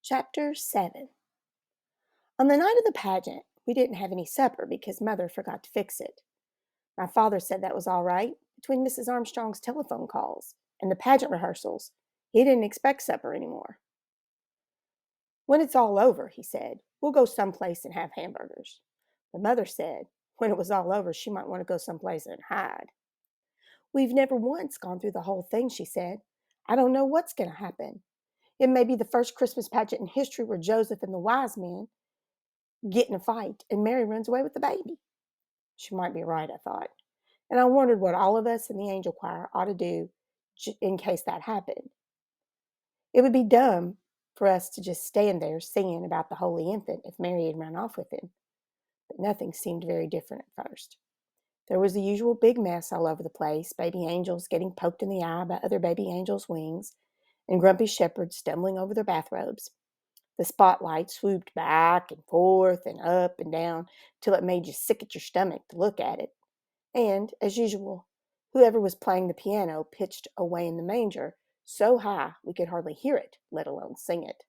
Chapter 7. On the night of the pageant, we didn't have any supper because Mother forgot to fix it. My father said that was all right. Between Mrs. Armstrong's telephone calls and the pageant rehearsals, he didn't expect supper anymore. When it's all over, he said, we'll go someplace and have hamburgers. But Mother said, when it was all over, she might want to go someplace and hide. We've never once gone through the whole thing, she said. I don't know what's going to happen. It may be the first Christmas pageant in history where Joseph and the wise men get in a fight and Mary runs away with the baby. She might be right, I thought. And I wondered what all of us in the angel choir ought to do in case that happened. It would be dumb for us to just stand there singing about the holy infant if Mary had run off with him. But nothing seemed very different at first. There was the usual big mess all over the place, baby angels getting poked in the eye by other baby angels' wings, and grumpy shepherds stumbling over their bathrobes. The spotlight swooped back and forth and up and down till it made you sick at your stomach to look at it. And, as usual, whoever was playing the piano pitched Away in the Manger so high we could hardly hear it, let alone sing it.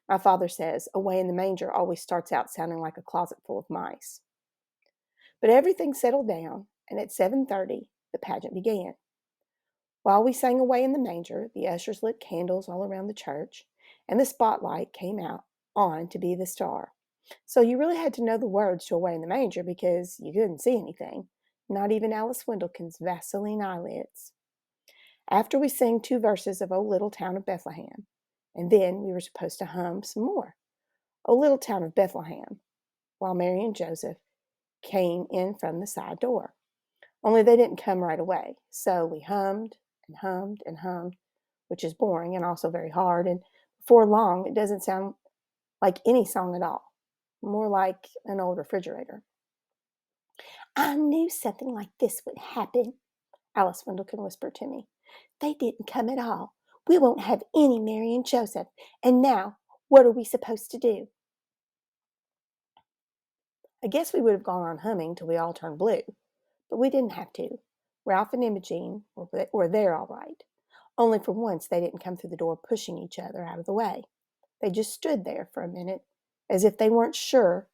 My father says Away in the Manger always starts out sounding like a closet full of mice. But everything settled down, and at 7:30 the pageant began. While we sang Away in the Manger, the ushers lit candles all around the church, and the spotlight came out on to be the star. So you really had to know the words to Away in the Manger because you couldn't see anything, not even Alice Windlekin's Vaseline eyelids. After we sang 2 verses of O Little Town of Bethlehem, and then we were supposed to hum some more. O Little Town of Bethlehem, while Mary and Joseph came in from the side door. Only they didn't come right away, so we hummed and hummed and hummed, which is boring and also very hard, and before long it doesn't sound like any song at all, more like an old refrigerator. I knew something like this would happen, Alice Windlekin whispered to me. They didn't come at all. We won't have any Mary and Joseph, and now what are we supposed to do? I guess we would have gone on humming till we all turned blue, but we didn't have to. Ralph and Imogene were there all right. Only for once they didn't come through the door pushing each other out of the way. They just stood there for a minute as if they weren't sure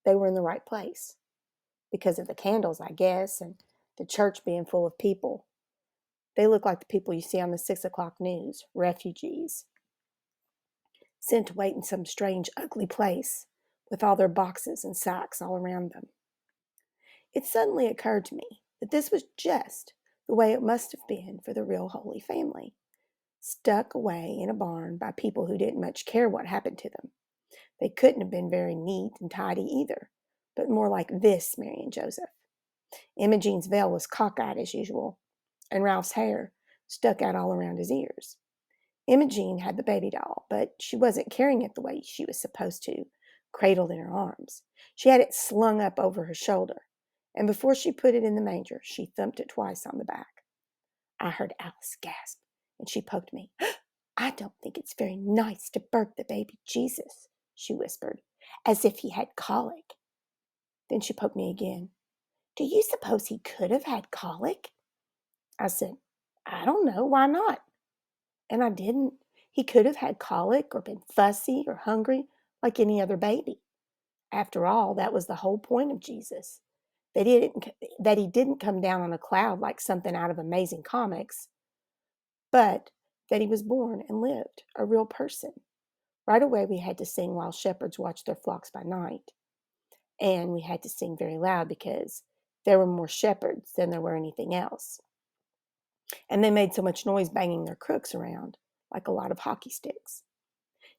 they were in the right place. Because of the candles, I guess, and the church being full of people. They looked like the people you see on the 6 o'clock news, refugees, sent to wait in some strange, ugly place with all their boxes and sacks all around them. It suddenly occurred to me that this was just the way it must have been for the real Holy Family, stuck away in a barn by people who didn't much care what happened to them. They couldn't have been very neat and tidy either, but more like this Mary and Joseph. Imogene's veil was cockeyed as usual, and Ralph's hair stuck out all around his ears. Imogene had the baby doll, but she wasn't carrying it the way she was supposed to, cradled in her arms. She had it slung up over her shoulder, and before she put it in the manger, she thumped it twice on the back. I heard Alice gasp, and she poked me. I don't think it's very nice to birth the baby Jesus, she whispered, as if he had colic. Then she poked me again. Do you suppose he could have had colic? I said, I don't know, why not? And I didn't. He could have had colic or been fussy or hungry like any other baby. After all, that was the whole point of Jesus. That he didn't come down on a cloud like something out of Amazing Comics, but that he was born and lived, a real person. Right away we had to sing While Shepherds Watch Their Flocks by Night. And we had to sing very loud because there were more shepherds than there were anything else. And they made so much noise banging their crooks around, like a lot of hockey sticks.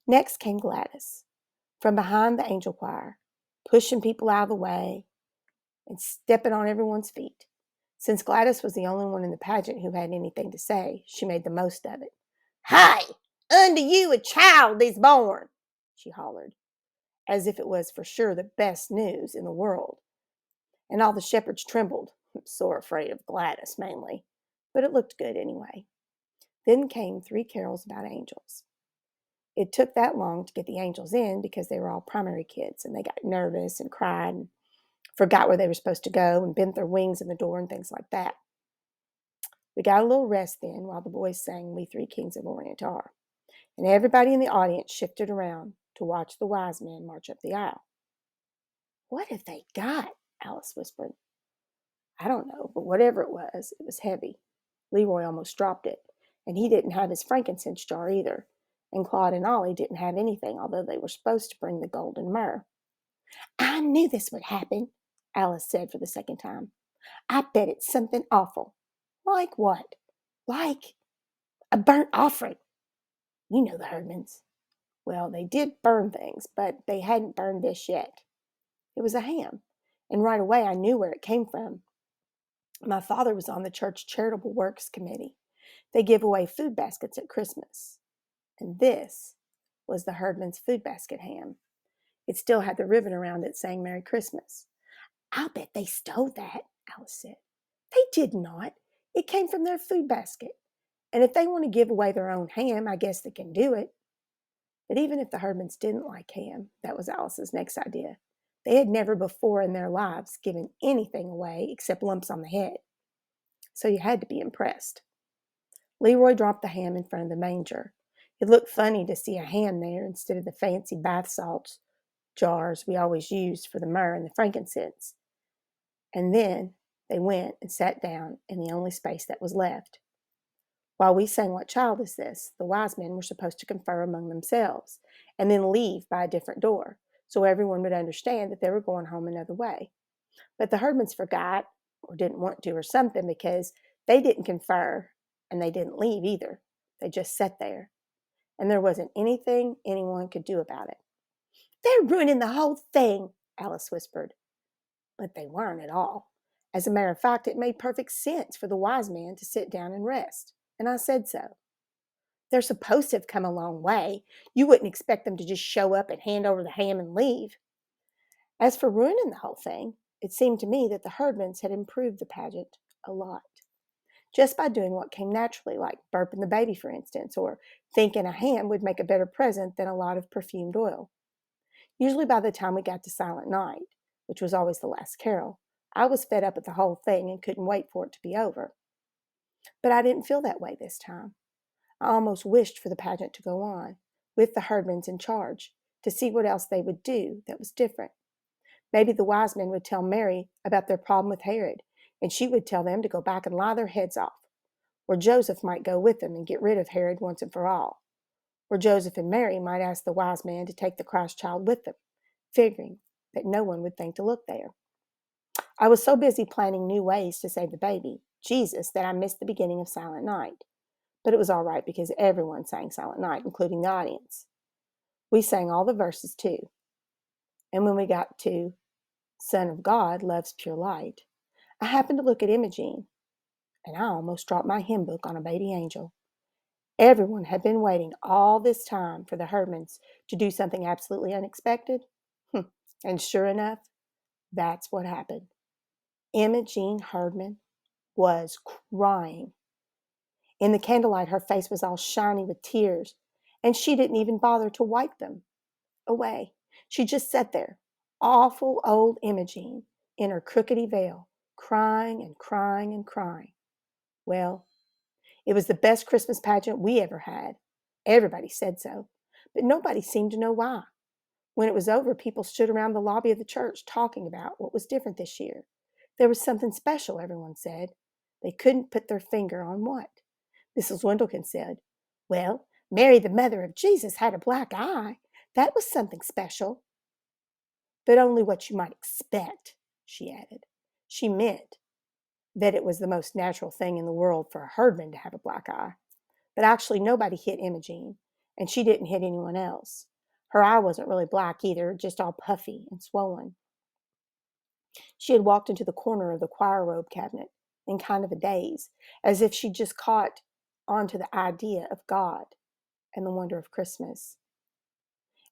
Next came Gladys, from behind the angel choir, pushing people out of the way and stepping on everyone's feet. Since Gladys was the only one in the pageant who had anything to say, she made the most of it. Hi! Unto you a child is born, she hollered, as if it was for sure the best news in the world. And all the shepherds trembled, sore afraid of Gladys mainly, but it looked good anyway. Then came 3 carols about angels. It took that long to get the angels in because they were all primary kids and they got nervous and cried and forgot where they were supposed to go and bent their wings in the door and things like that. We got a little rest then while the boys sang We Three Kings of Orient Are. and everybody in the audience shifted around to watch the wise men march up the aisle. "What have they got?" Alice whispered. "I don't know, but whatever it was heavy." Leroy almost dropped it, and he didn't have his frankincense jar either, and Claude and Ollie didn't have anything, although they were supposed to bring the gold and myrrh. "I knew this would happen," Alice said for the second time. "I bet it's something awful." "Like what?" "Like a burnt offering. You know the Herdmans." Well, they did burn things, but they hadn't burned this yet. It was a ham, and right away I knew where it came from. My father was on the church charitable works committee. They give away food baskets at Christmas. And this was the Herdman's food basket ham. It still had the ribbon around it saying Merry Christmas. "I'll bet they stole that," Alice said. "They did not. It came from their food basket. And if they want to give away their own ham, I guess they can do it." But even if the Herdmans didn't like ham, that was Alice's next idea. They had never before in their lives given anything away except lumps on the head. So you had to be impressed. Leroy dropped the ham in front of the manger. It looked funny to see a ham there instead of the fancy bath salts jars we always used for the myrrh and the frankincense. And then they went and sat down in the only space that was left. While we sang "What Child Is This?", the wise men were supposed to confer among themselves and then leave by a different door, so everyone would understand that they were going home another way. But the Herdmans forgot, or didn't want to, or something, because they didn't confer and they didn't leave either. They just sat there, and there wasn't anything anyone could do about it. "They're ruining the whole thing," Alice whispered. But they weren't at all. As a matter of fact, it made perfect sense for the wise man to sit down and rest, and I said so. They're supposed to have come a long way. You wouldn't expect them to just show up and hand over the ham and leave. As for ruining the whole thing, it seemed to me that the Herdmans had improved the pageant a lot, just by doing what came naturally, like burping the baby, for instance, or thinking a ham would make a better present than a lot of perfumed oil. Usually by the time we got to Silent Night, which was always the last carol, I was fed up with the whole thing and couldn't wait for it to be over. But I didn't feel that way this time. I almost wished for the pageant to go on, with the Herdmans in charge, to see what else they would do that was different. Maybe the wise men would tell Mary about their problem with Herod, and she would tell them to go back and lie their heads off. Or Joseph might go with them and get rid of Herod once and for all. Or Joseph and Mary might ask the wise man to take the Christ child with them, figuring that no one would think to look there. I was so busy planning new ways to save the baby, Jesus, that I missed the beginning of Silent Night. But it was all right because everyone sang Silent Night, including the audience. We sang all the verses too. And when we got to Son of God loves pure light, I happened to look at Imogene, and I almost dropped my hymn book on a baby angel. Everyone had been waiting all this time for the Herdmans to do something absolutely unexpected. And sure enough, that's what happened. Imogene Herdman was crying. In the candlelight, her face was all shiny with tears, and she didn't even bother to wipe them away. She just sat there, awful old Imogene, in her crookedy veil, crying and crying and crying. Well, it was the best Christmas pageant we ever had. Everybody said so, but nobody seemed to know why. When it was over, people stood around the lobby of the church talking about what was different this year. There was something special, everyone said. They couldn't put their finger on what. Mrs. Wendlekin said, "Well, Mary, the mother of Jesus, had a black eye. That was something special." "But only what you might expect," she added. She meant that it was the most natural thing in the world for a herdman to have a black eye. But actually, nobody hit Imogene, and she didn't hit anyone else. Her eye wasn't really black either, just all puffy and swollen. She had walked into the corner of the choir robe cabinet in kind of a daze, as if she'd just caught onto the idea of God and the wonder of Christmas.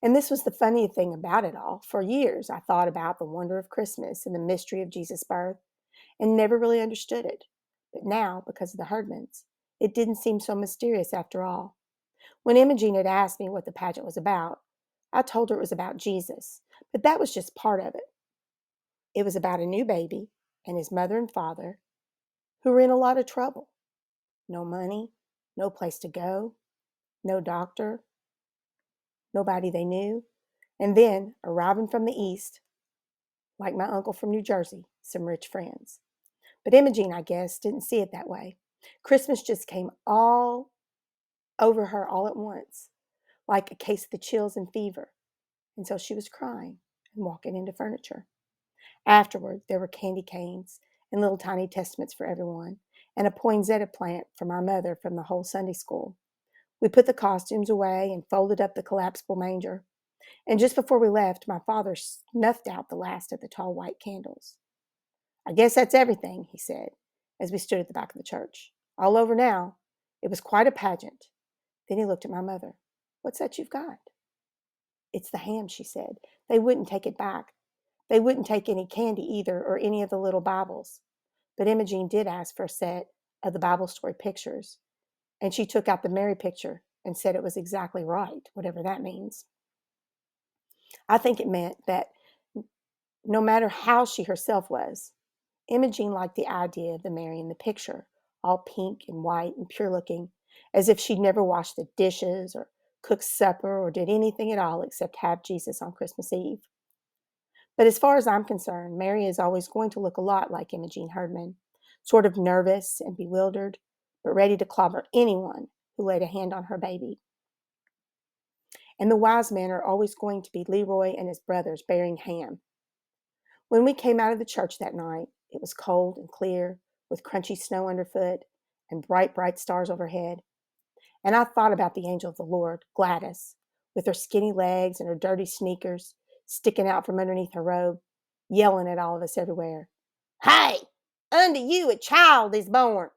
And this was the funny thing about it all. For years, I thought about the wonder of Christmas and the mystery of Jesus' birth and never really understood it. But now, because of the Herdmans, it didn't seem so mysterious after all. When Imogene had asked me what the pageant was about, I told her it was about Jesus, but that was just part of it. It was about a new baby and his mother and father who were in a lot of trouble. No money, no place to go, no doctor, nobody they knew, and then, arriving from the east, like my uncle from New Jersey, some rich friends. But Imogene, I guess, didn't see it that way. Christmas just came all over her all at once, like a case of the chills and fever, and so she was crying and walking into furniture. Afterward, there were candy canes and little tiny testaments for everyone, and a poinsettia plant for my mother from the whole Sunday school. We put the costumes away and folded up the collapsible manger. And just before we left, my father snuffed out the last of the tall white candles. I guess that's everything, he said, as we stood at the back of the church. All over now. It was quite a pageant. Then he looked at my mother. What's that you've got? It's the ham, she said. They wouldn't take it back. They wouldn't take any candy either, or any of the little Bibles. But Imogene did ask for a set of the Bible story pictures, and she took out the Mary picture and said it was exactly right, whatever that means. I think it meant that no matter how she herself was, Imogene liked the idea of the Mary in the picture, all pink and white and pure looking, as if she'd never washed the dishes or cooked supper or did anything at all except have Jesus on Christmas Eve. But as far as I'm concerned, Mary is always going to look a lot like Imogene Herdman, sort of nervous and bewildered, but ready to clobber anyone who laid a hand on her baby. And the wise men are always going to be Leroy and his brothers bearing ham. When we came out of the church that night, it was cold and clear, with crunchy snow underfoot and bright, bright stars overhead. And I thought about the angel of the Lord, Gladys, with her skinny legs and her dirty sneakers sticking out from underneath her robe, yelling at all of us everywhere. Hey, unto you a child is born.